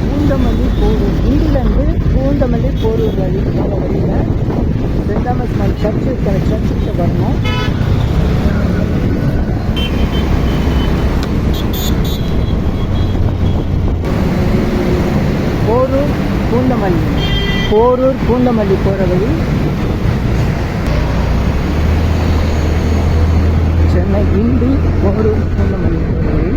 பூந்தமல்லி போரூர் இங்கிலேருந்து பூந்தமல்லி போரூர் வழி போகிற வழியில் சென்ட் தாமஸ் மால் சர்ச்சுக்கு வரணும். போரூர் பூந்தமல்லி போகிற வழி சென்னை கிண்டி போரூர் பூந்தமல்லி போகிற வழி.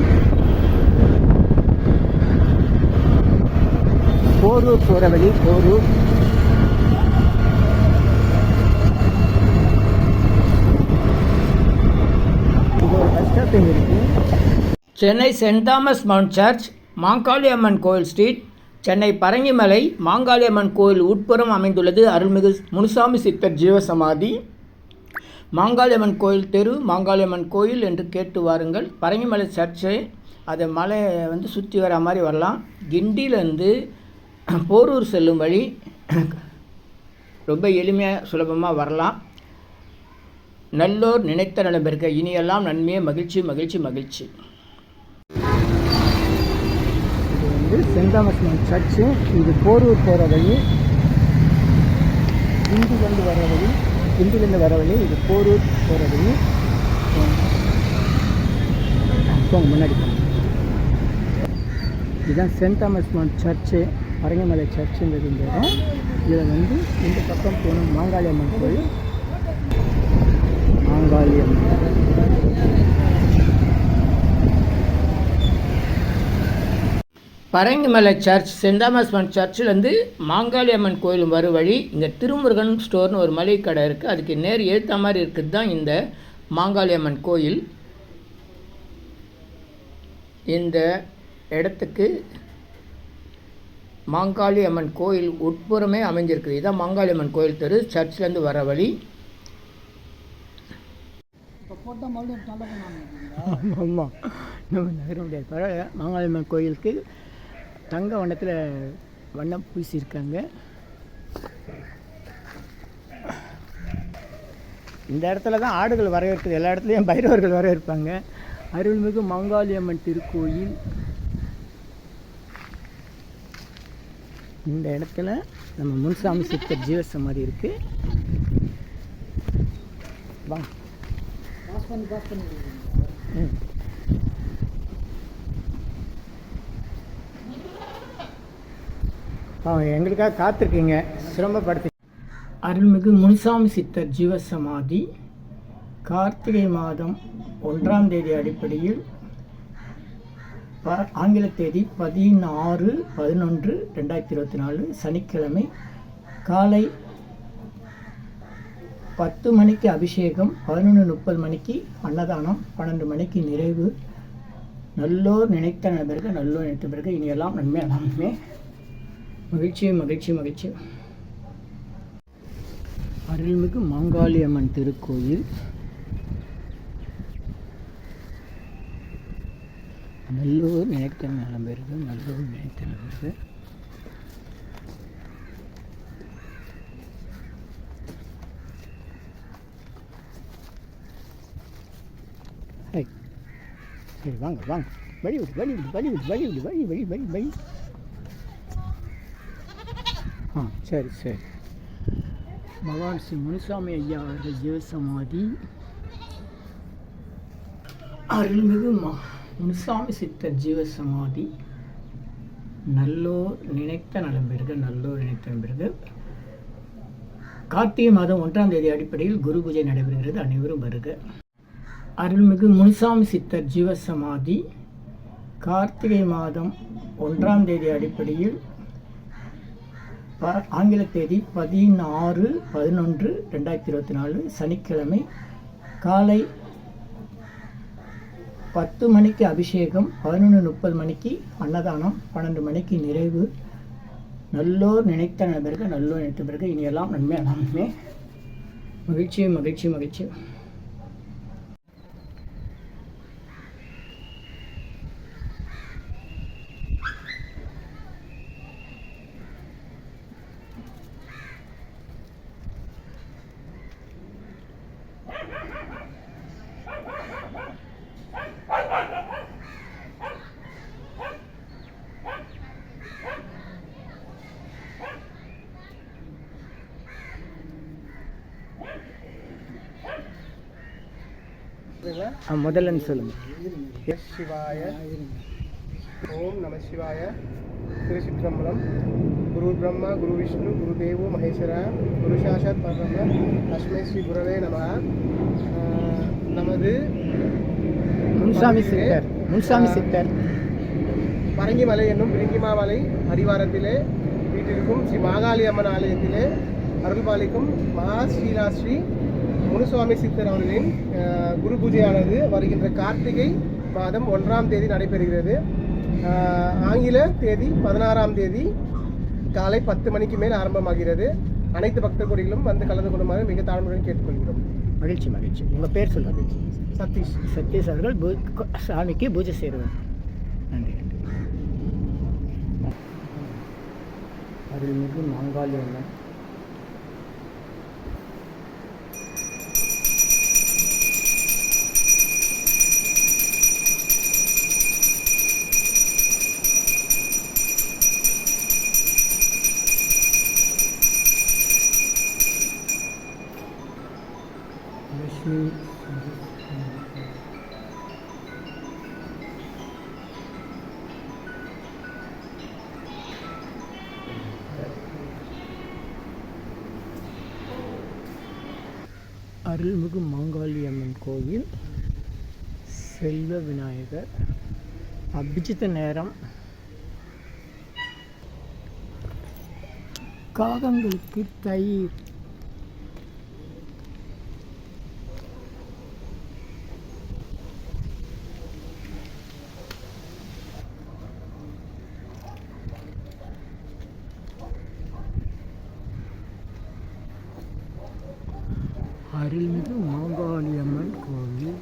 போரூர் போகிற வழி போரூர். இது ஒரு பஸ் ஸ்டாப்பிங் இருக்கு. Chennai Saint Thomas Mount church, Mangaliamman கோயில் ஸ்ட்ரீட், சென்னை பரங்கிமலை மாங்காளியம்மன் கோயில் உட்புறம் அமைந்துள்ளது அருள்மிகு முனுசாமி சித்தர் ஜீவசமாதி. மாங்காளியம்மன் கோயில் தெரு, மாங்காளியம்மன் கோயில் என்று கேட்டு வாருங்கள். பரங்கிமலை சர்ச்சு, அதை மலையை சுற்றி வர மாதிரி வரலாம். கிண்டியிலேருந்து போரூர் செல்லும் வழி ரொம்ப எளிமையாக சுலபமாக வரலாம். நல்லோர் நினைத்த நலம் பெருக, இனியெல்லாம் நன்மையே, மகிழ்ச்சி மகிழ்ச்சி மகிழ்ச்சி. இது சென்ட் தாமஸ் மால் சர்ச்சு. இது போரூர் போகிற வழி, கிண்டிலேருந்து வர வழி. இது போரூர் போகிற வழி. முன்னாடி இதுதான் saint Thomas mount church, Parangimalai சர்ச்சுங்கிறது இந்த இடம். இதில் இந்த பக்கம் போகணும் மாங்காளியம்மன் கோயில். Parangimalai church saint Thomas mount சர்ச்சிலேருந்து மாங்காளியம்மன் கோயில் வரும் வழி. இங்கே திருமுருகன் ஸ்டோர்னு ஒரு மளிகை கடை இருக்குது. அதுக்கு நேர் ஏற்ற மாதிரி இருக்குது தான் இந்த மாங்காளியம்மன் கோயில். இந்த இடத்துக்கு மாங்காளியம்மன் கோயில் உட்புறமே அமைஞ்சிருக்குது. இதுதான் மாங்காளியம்மன் கோயில் தெரு, சர்ச்சிலேருந்து வர வழி. ஆமாம், நம்ம நகர முடியாது. பரவாயில்ல, மாங்காளியம்மன் கோயிலுக்கு தங்க வண்ணத்தில் வண்ணம் பூசியிருக்காங்க. இந்த இடத்துல தான் ஆடுகள் வரவேற்குது. எல்லா இடத்துலையும் பைரவர்கள் வரவேற்பாங்க. அருள்மிகு மாங்காளியம்மன் திருக்கோயில். இந்த இடத்துல நம்ம முனுசாமி சித்தர் ஜீவசமாதி இருக்குது. வாங்க. எங்களுக்காக காத்திருக்கீங்க, சிரமப்படுத்தி. அருள்மிகு முனுசாமி சித்தர் ஜீவசமாதி கார்த்திகை மாதம் 1ஆம் தேதி அடிப்படையில் ஆங்கில தேதி 16/11/2024 சனிக்கிழமை காலை 10 மணிக்கு அபிஷேகம், 11:30 மணிக்கு அன்னதானம், 12 மணிக்கு நிறைவு. நல்லோர் நினைத்த நபர்கள், நல்லோர் நினைத்த பிறகு இனியெல்லாம் நன்மை, எல்லாமே மகிழ்ச்சி மகிழ்ச்சி மகிழ்ச்சி. அருள்மிகு மாங்காளியம்மன் திருக்கோயில். நல்லோர் நினைத்த நலம் பெறுக, நல்லோர் நினைத்த நலம் பெறுக. சரி, வாங்க வாங்க, வழி விடு வழி விடு வழி விடு வழி விடு வழி வழி வழி வழி. சரி சரி. பகவான் ஸ்ரீ முனுசாமி ஐயா அவர்கள் ஜீவசமாதி. அருள்மிகு முனுசாமி சித்தர் ஜீவசமாதி. நல்லோர் நினைத்த நலம் பெறுக, நல்லோர் நினைத்த நலம் பெறுக. கார்த்திகை மாதம் 1ஆம் தேதி அடிப்படையில் குரு பூஜை நடைபெறுகிறது. அனைவரும் வருக. அருள்மிகு முனுசாமி சித்தர் ஜீவசமாதி கார்த்திகை மாதம் 1ஆம் தேதி அடிப்படையில் ஆங்கில தேதி 16/11/2024 சனிக்கிழமை காலை 10 மணிக்கு அபிஷேகம், 11:30 மணிக்கு அன்னதானம், 12 மணிக்கு நிறைவு. நல்லோர் நினைத்த நபர்கள், நல்லோர் நினைத்த பிறகு இனியெல்லாம் நன்மை, எல்லாமே மகிழ்ச்சி மகிழ்ச்சி மகிழ்ச்சி. சொல்கிறீங்களா? முதல்ல சொல்லுங்கள். சிவாய ஓம் நம சிவாய. திருச்சிற்றம்பலம். குரு பிரம்மா குரு விஷ்ணு குரு தேவோ மகேஸ்வரா குரு சாஷாத் பரபிரம்ம தஸ்மை ஸ்ரீ குரவே நமஹ. நமது முன்சாமி சித்தர் பரங்கிமலை என்னும் பிரிங்கிமாமலை அடிவாரத்திலே வீட்டிற்கும் ஸ்ரீ மாகாளி அம்மன் ஆலயத்திலே அருள்பாலிக்கும் மகா ஸ்ரீ முனுசுவாமி சித்தர் அவர்களின் குரு பூஜையானது வருகின்ற கார்த்திகை மாதம் 1ஆம் தேதி நடைபெறுகிறது. ஆங்கில தேதி 16ஆம் தேதி காலை 10 மணிக்கு மேல் ஆரம்பமாகிறது. அனைத்து பக்த கோடிகளும் வந்து கலந்து கொள்ளுமாறு மிக தாழ்மையுடன் கேட்டுக்கொள்கிறோம். மகிழ்ச்சி. உங்கள் பேர் சொல்லுங்கள். சதீஷ் அவர்கள் சாமிக்கு பூஜை செய்கிறவர். நன்றி. அருள்மிகு மாங்காளி அம்மன் லட்சுமி அருள்மிகு மாங்காளி அம்மன் கோவில், செல்வ விநாயகர், அபிஜித்த நேரம், காகங்களுக்கு தயிர், அருள்மிகு மாங்காளி அம்மன் கோவில்.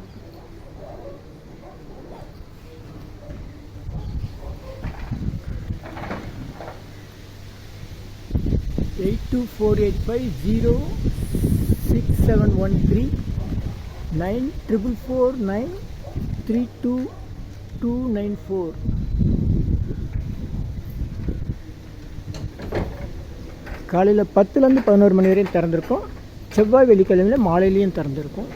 எயிட் 2485067139 9449322294. காலையில் 10லேருந்து 11 மணி வரையும் திறந்திருக்கும். செவ்வாய் வெள்ளிக்கிழமையில் மாலையிலையும் திறந்திருக்கும்.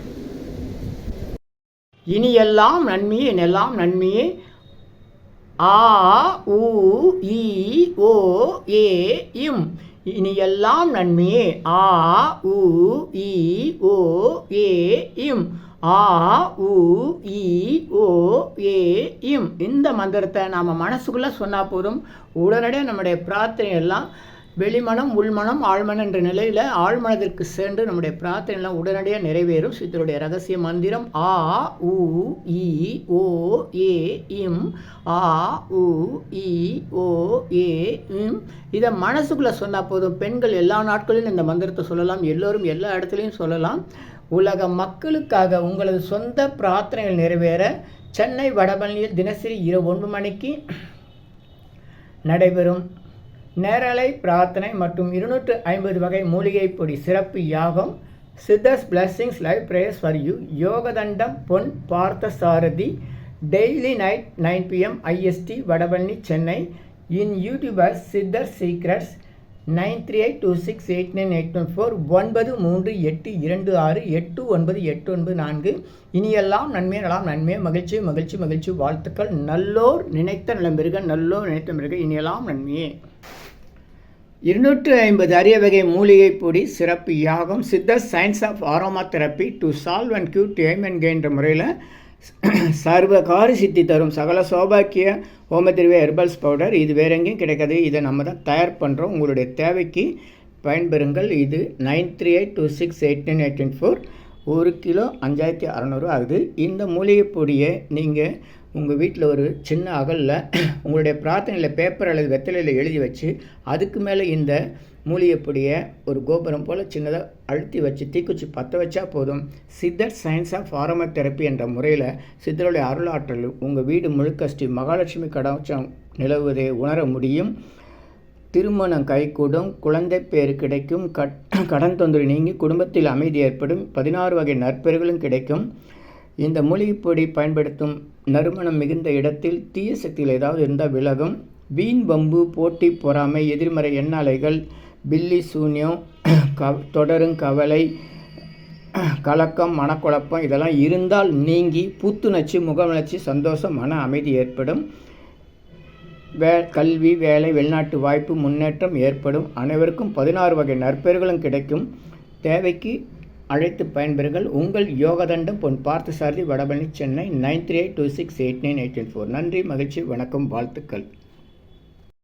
இனி எல்லாம் நன்மையே எல்லாம் நன்மையே. ஆ உ இ ஓ ஏ இம். இனி எல்லாம் நன்மையே. ஆ உ இ ஓ ஏ இம். ஆ உ இ ஓ ஏ இம். இந்த மந்திரத்தை நாம் மனசுக்குள்ளே சொன்னால் போதும், உடனடியாக நம்முடைய பிரார்த்தனை எல்லாம் வெளிமனம் உள்மனம் ஆழ்மனம் என்ற நிலையில் ஆழ்மனத்திற்கு சென்று நம்முடைய பிரார்த்தனைலாம் உடனடியாக நிறைவேறும். சித்தருடைய ரகசிய மந்திரம் ஆ உ இ ஓ ஏ இம். ஆ உ இ ஓ ஏ இம். இதை மனசுக்குள்ளே சொன்னால் போதும். பெண்கள் எல்லா நாட்களிலும் இந்த மந்திரத்தை சொல்லலாம், எல்லோரும் எல்லா இடத்துலையும் சொல்லலாம். உலக மக்களுக்காக உங்களது சொந்த பிரார்த்தனைகள் நிறைவேற சென்னை வடபழனியில் தினசரி இரவு 9 மணிக்கு நடைபெறும் நேரலை பிரார்த்தனை மற்றும் 250 வகை மூலிகை பொடி சிறப்பு யாகம், siddhars blessings live prayers for you, யோகதண்டம் Pon Partha Sarathy, daily night 9 PM IST Vadapalani Chennai. In YouTubers siddhar secrets 9382689814 9382689894. இனியெல்லாம் நன்மை நலாம் நன்மை மகிழ்ச்சி மகிழ்ச்சி மகிழ்ச்சி. வாழ்த்துக்கள். நல்லோர் நினைத்த நலம் பெறுக, நல்லோர் நினைத்த பெறுக. இனியெல்லாம் நன்மையே. 250 அரிய வகை மூலிகை பொடி சிறப்பு யாகம், சித்தர் science of aroma therapy to solve and cure to aim and gain என்ற முறையில் சர்வகாரி சித்தி தரும் சகல சௌபாக்கிய ஹோமதிர்வே ஹெர்பல்ஸ் பவுடர். இது வேற எங்கேயும் கிடைக்காது, இதை நம்ம தான் தயார் பண்ணுறோம். உங்களுடைய தேவைக்கு பயன்பெறுங்கள். இது 9382689814. 1 கிலோ 5600 ஆகுது. இந்த மூலிகை பொடியை நீங்கள் உங்கள் வீட்டில் ஒரு சின்ன அகலில் உங்களுடைய பிரார்த்தனையில் பேப்பர் அல்லது வெத்தலையில் எழுதி வச்சு அதுக்கு மேலே இந்த மூலிகை பொடியை ஒரு கோபுரம் போல் சின்னதாக அழுத்தி வச்சு தீக்குச்சி பற்ற வச்சா போதும். சித்தர் சயின்ஸ் ஆஃப் ஆரோமா தெரப்பி என்ற முறையில் சித்தருடைய அருளாற்றல் உங்கள் வீடு முழுக்க ஸ்ரீ மகாலட்சுமி கடாட்சம் நிலவுவதை உணர முடியும். திருமணம் கைகூடும், குழந்தை பேர் கிடைக்கும், கடன் தொந்தரவு நீங்கி குடும்பத்தில் அமைதி ஏற்படும், 16 வகை நற்பெறுகளும் கிடைக்கும். இந்த மூலிகைப்பொடி பயன்படுத்தும் நறுமணம் மிகுந்த இடத்தில் தீய சக்திகள் ஏதாவது இருந்தால் விலகும். வீண் வம்பு, போட்டி, பொறாமை, எதிர்மறை எண்ணாலைகள், பில்லி சூன்யம், தொடரும் கவலை, கலக்கம், மனக்குழப்பம் இதெல்லாம் இருந்தால் நீங்கி புத்துணர்ச்சி, முகவளர்ச்சி, சந்தோஷம், மன அமைதி ஏற்படும். கல்வி, வேலை, வெளிநாட்டு வாய்ப்பு, முன்னேற்றம் ஏற்படும். அனைவருக்கும் 16 வகை நற்பெயர்களும் கிடைக்கும். தேவைக்கு அழைத்து பயன்பெறுங்கள். உங்கள் யோகதண்டம் பொன் பார்த்தசாரதி, வடபழனி, சென்னை 9382689884. நன்றி, மகிழ்ச்சி, வணக்கம், வாழ்த்துக்கள்.